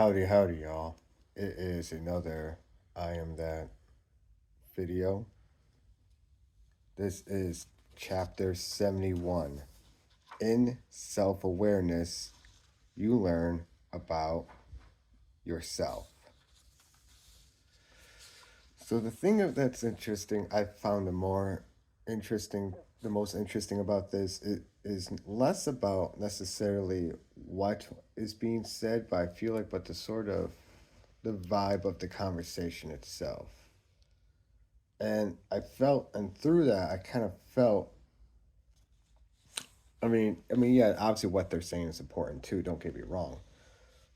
Howdy, howdy, y'all. It is another I Am That video. This is chapter 71. In self awareness, you learn about yourself. So, the thing that's interesting, I found the most interesting about this is less about necessarily what is being said, but I feel like, but the vibe of the conversation itself. And and through that, I kind of felt. Yeah, obviously what they're saying is important too. Don't get me wrong,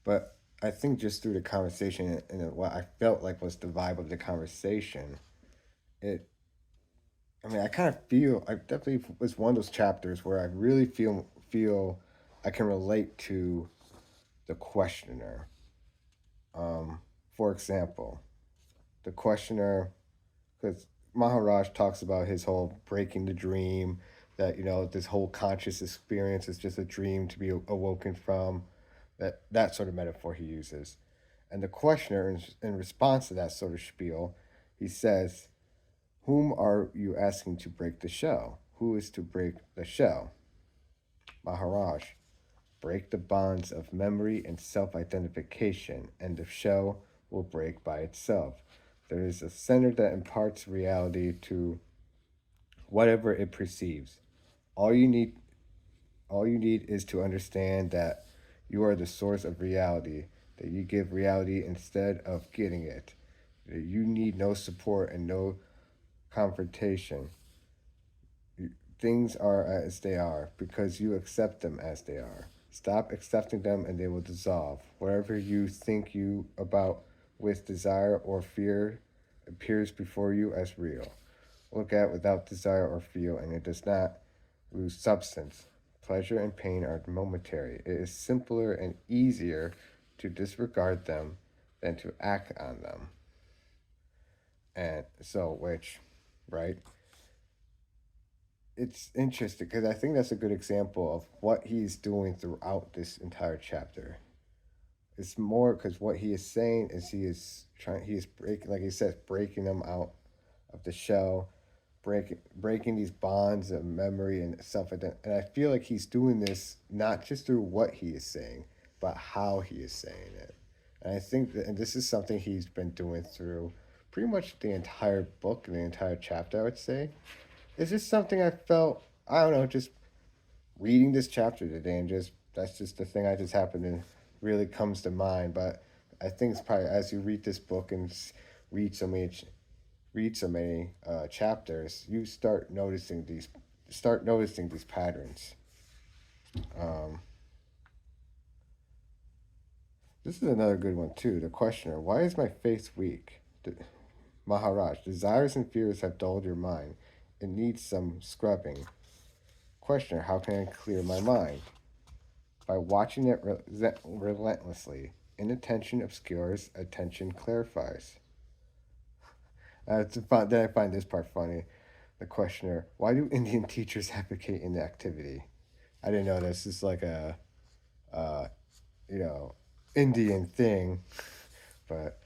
but I think just through the conversation and what I felt like was the vibe of the conversation, it. I kind of feel. I definitely was one of those chapters where I really feel I can relate to the questioner. Um, for example, the questioner, because Maharaj talks about his whole breaking the dream, that this whole conscious experience is just a dream to be awoken from, that sort of metaphor he uses. And the questioner, in response to that sort of spiel, he says, "Whom are you asking to break the shell? Who is to break the shell?" Maharaj, break the bonds of memory and self identification, and the shell will break by itself. There is a center that imparts reality to whatever it perceives. All you need all you need is to understand that you are the source of reality, that you give reality instead of getting it. That you need no support and no confrontation. Things are as they are because you accept them as they are. Stop accepting them and they will dissolve. Whatever you think you about with desire or fear appears before you as real. Look at without desire or feel, and it does not lose substance. Pleasure and pain are momentary. It is simpler and easier to disregard them than to act on them. And so, right? It's interesting because I think that's a good example of what he's doing throughout this entire chapter. It's more because what he is saying is he is breaking, like he says, breaking them out of the shell, breaking these bonds of memory and self identity. And I feel like he's doing this not just through what he is saying, but how he is saying it. And I think that, and this is something he's been doing through pretty much the entire book and the entire chapter, I would say. It's just something I felt, I don't know, just reading this chapter today, and just that's just the thing I just happened to really comes to mind. But I think it's probably as you read this book and read so many chapters, you start noticing these patterns. Um, this is another good one too. The questioner: Why is my faith weak? Maharaj: Desires and fears have dulled your mind. It needs some scrubbing. Questioner: How can I clear my mind? By watching it relentlessly. Inattention obscures, attention clarifies. Then I find this part funny. The questioner: Why do Indian teachers advocate in the activity? I didn't know this is like a, uh, you know, Indian thing, but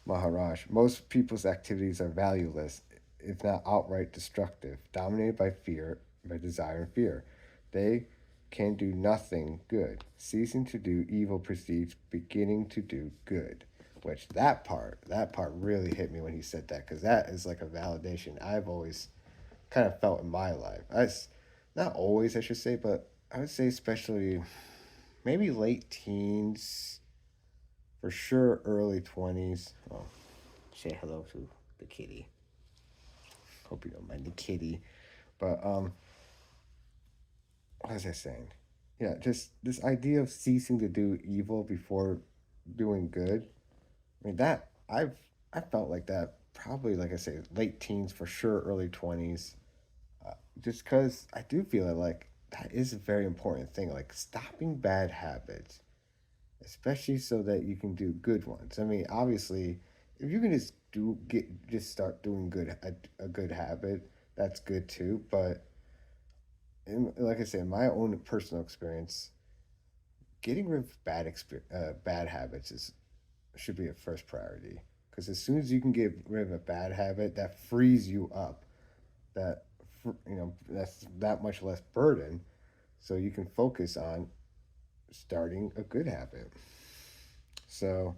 Maharaj. Most people's activities are valueless, if not outright destructive, dominated by fear, by desire and fear. They can do nothing good. Ceasing to do evil precedes beginning to do good. Which that part really hit me when he said that, because that is like a validation I've always kind of felt in my life. Not always, I should say, but I would say especially maybe late teens, for sure early 20s. Oh, say hello to the kitty. Hope you don't mind the kitty. But what was I saying? Yeah, just this idea of ceasing to do evil before doing good. That I felt like that probably, like I say, late teens for sure, early 20s. Just because I do feel like that is a very important thing, like stopping bad habits, especially so that you can do good ones. Obviously, if you can just start doing a good habit, that's good too. But like I said, in my own personal experience, getting rid of bad habits is should be a first priority, because as soon as you can get rid of a bad habit, that frees you up. That that's that much less burden, so you can focus on starting a good habit. So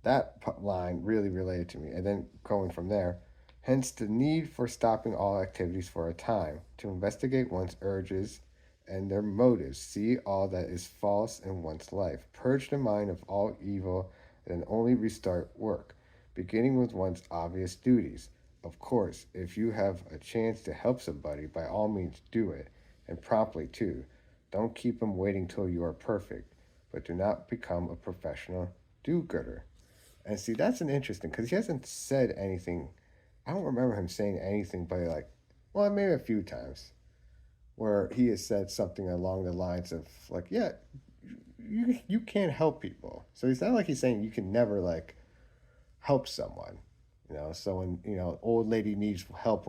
that line really related to me. And then going from there, hence the need for stopping all activities for a time, to investigate one's urges and their motives, see all that is false in one's life, purge the mind of all evil, and then only restart work, beginning with one's obvious duties. Of course, if you have a chance to help somebody, by all means do it, and promptly too. Don't keep them waiting till you are perfect, but do not become a professional do gooder. And see, that's an interesting, because he hasn't said anything. I don't remember him saying anything, but like, well, maybe a few times where he has said something along the lines of like, yeah, you can't help people. So it's not like he's saying you can never like help someone. So when old lady needs help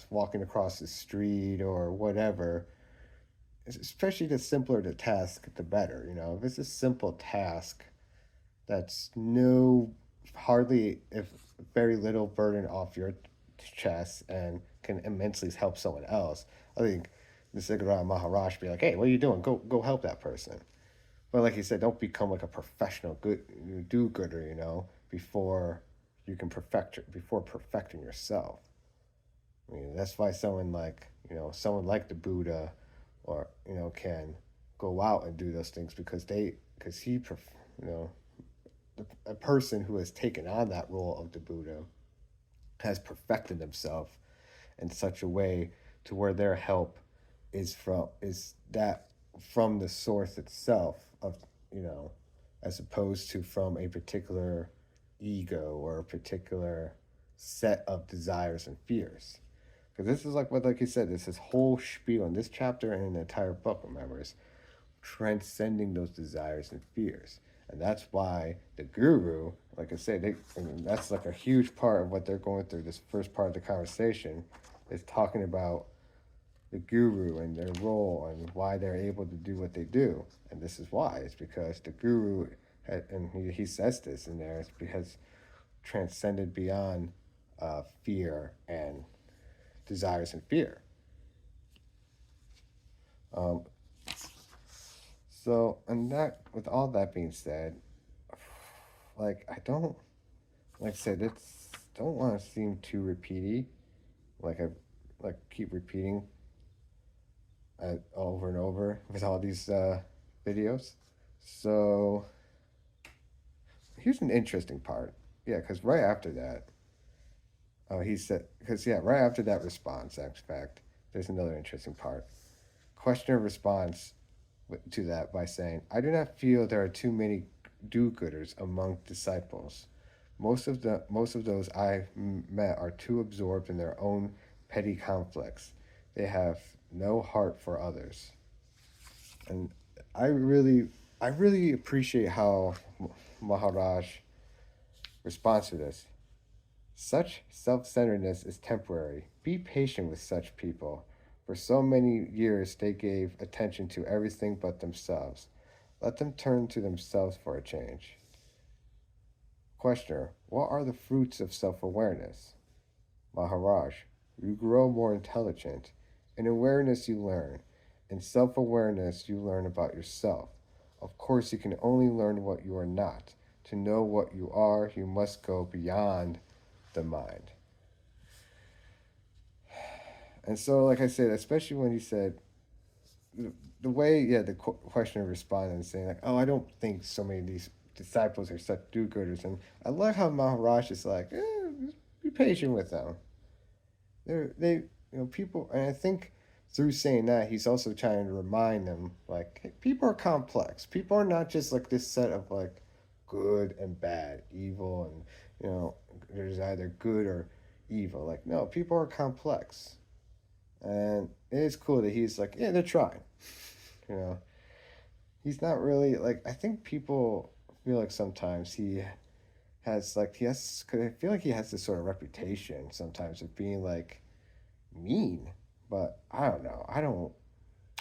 walking across the street or whatever, especially the simpler the task, the better. If it's a simple task that's no hardly if very little burden off your chest and can immensely help someone else. I think Nisargadatta Maharaj be like, hey, what are you doing? Go help that person. But like you said, don't become like a professional good do gooder, before you can before perfecting yourself. I mean, that's why someone like the Buddha, or can go out and do those things, because you know a person who has taken on that role of the Buddha has perfected themselves in such a way to where their help is that from the source itself of you know as opposed to from a particular ego or a particular set of desires and fears. Because this is like you said, this whole spiel in this chapter and in the entire book, remember, is transcending those desires and fears. And that's why the guru, like I say, that's like a huge part of what they're going through. This first part of the conversation is talking about the guru and their role and why they're able to do what they do. And this is why. It's because the guru, and he says this in there, it's because transcended beyond fear and desires and fear. Um, and that, with all that being said, I don't, like I said, it's don't want to seem too repeaty. Like I, keep repeating over and over with all these videos. So here's an interesting part. Yeah, because right after that, he said, because yeah, right after that response, in fact, there's another interesting part. Questioner responds to that by saying, I do not feel there are too many do-gooders among disciples. Most of those I met are too absorbed in their own petty conflicts. They have no heart for others. And I really I really appreciate how Maharaj responds to this. Such self-centeredness is temporary. Be patient with such people. For so many years they gave attention to everything but themselves. Let them turn to themselves for a change. Questioner, what are the fruits of self-awareness? Maharaj, you grow more intelligent. In awareness you learn. In self-awareness you learn about yourself. Of course you can only learn what you are not. To know what you are, you must go beyond the mind. And so, like I said, especially when he said, the way, yeah, the questioner responded and saying, like, oh, I don't think so many of these disciples are such do gooders. And I like how Maharaj is like, be patient with them. People, and I think through saying that, he's also trying to remind them, like, hey, people are complex. People are not just like this set of like good and bad, evil, and there's either good or evil. Like, no, people are complex, and it is cool that he's like, yeah, they're trying. You know, he's not really like. I think people feel like sometimes cause I feel like he has this sort of reputation sometimes of being like mean, but I don't know.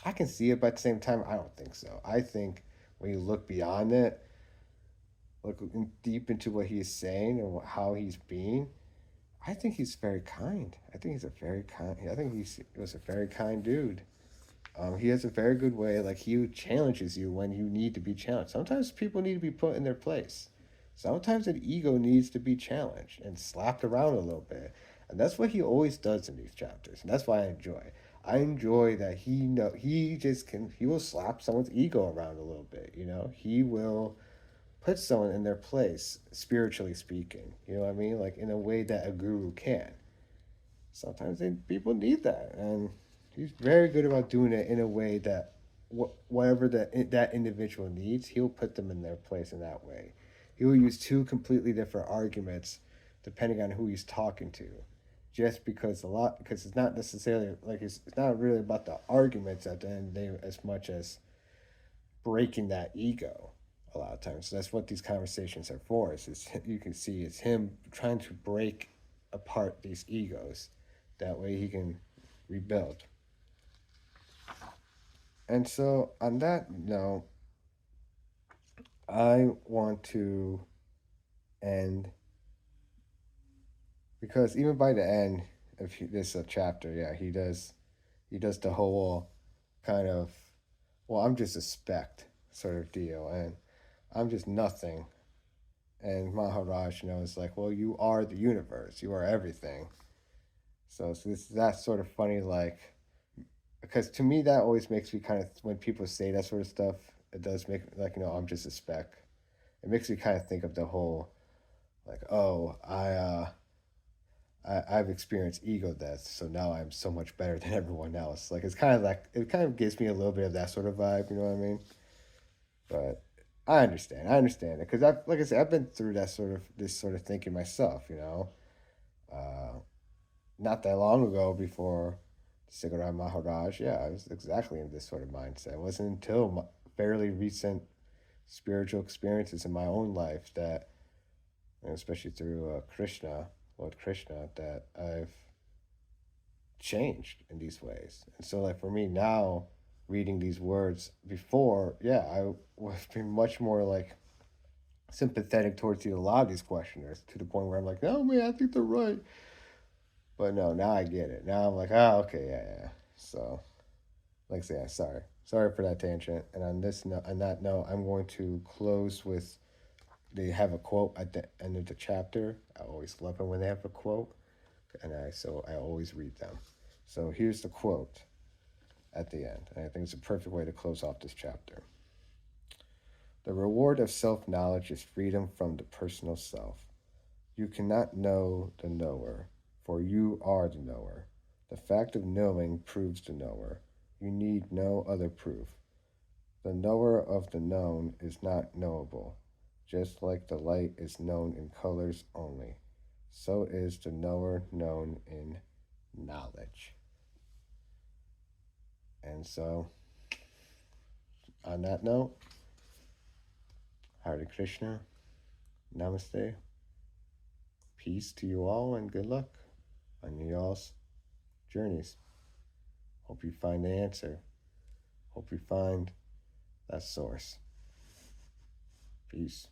I can see it, but at the same time, I don't think so. I think when you look beyond it, look deep into what he's saying and how he's being, I think he's very kind. I think he's a very kind. I think he was a very kind dude. He has a very good way. Like he challenges you when you need to be challenged. Sometimes people need to be put in their place. Sometimes an ego needs to be challenged and slapped around a little bit, and that's what he always does in these chapters. And that's why I enjoy. I enjoy that he just can he will slap someone's ego around a little bit. He will put someone in their place, spiritually speaking. You know what I mean? Like in a way that a guru can. Sometimes people need that, and he's very good about doing it in a way that whatever that individual needs, he'll put them in their place in that way. He will use two completely different arguments depending on who he's talking to, just because it's not necessarily like it's not really about the arguments at the end of the day as much as breaking that ego a lot of times. So that's what these conversations are for. You can see it's him trying to break apart these egos. That way he can rebuild. And so on that note, I want to end because even by the end of this chapter, yeah, he does the whole kind of, well, I'm just a speck sort of deal, and I'm just nothing. And Maharaj, is like, well, you are the universe, you are everything. So that's sort of funny, like, because to me that always makes me kind of, when people say that sort of stuff, it does make like, I'm just a speck. It makes me kind of think of the whole, like, oh, I've experienced ego death, so now I'm so much better than everyone else. Like it kind of gives me a little bit of that sort of vibe. You know what I mean? But I understand it because like I said, I've been through this sort of thinking myself. Uh, Not that long ago before Nisargadatta Maharaj, yeah, I was exactly in this sort of mindset. It wasn't until fairly recent spiritual experiences in my own life that, especially through Lord Krishna, that I've changed in these ways. And so, like, for me now, reading these words before, yeah, I was being much more like sympathetic towards a lot of these questioners to the point where I'm like, no, man, I think they're right. But no, now I get it. Now I'm like, oh, okay, yeah. So, like I say, sorry for that tangent. And on that note, I'm going to close with they have a quote at the end of the chapter. I always love it when they have a quote, and I always read them. So here's the quote at the end, and I think it's a perfect way to close off this chapter. The reward of self-knowledge is freedom from the personal self. You cannot know the knower, for you are the knower. The fact of knowing proves the knower. You need no other proof. The knower of the known is not knowable. Just like the light is known in colors only, so is the knower known in knowledge. And so, on that note, Hare Krishna, Namaste, peace to you all, and good luck on y'all's journeys. Hope you find the answer. Hope you find that source. Peace.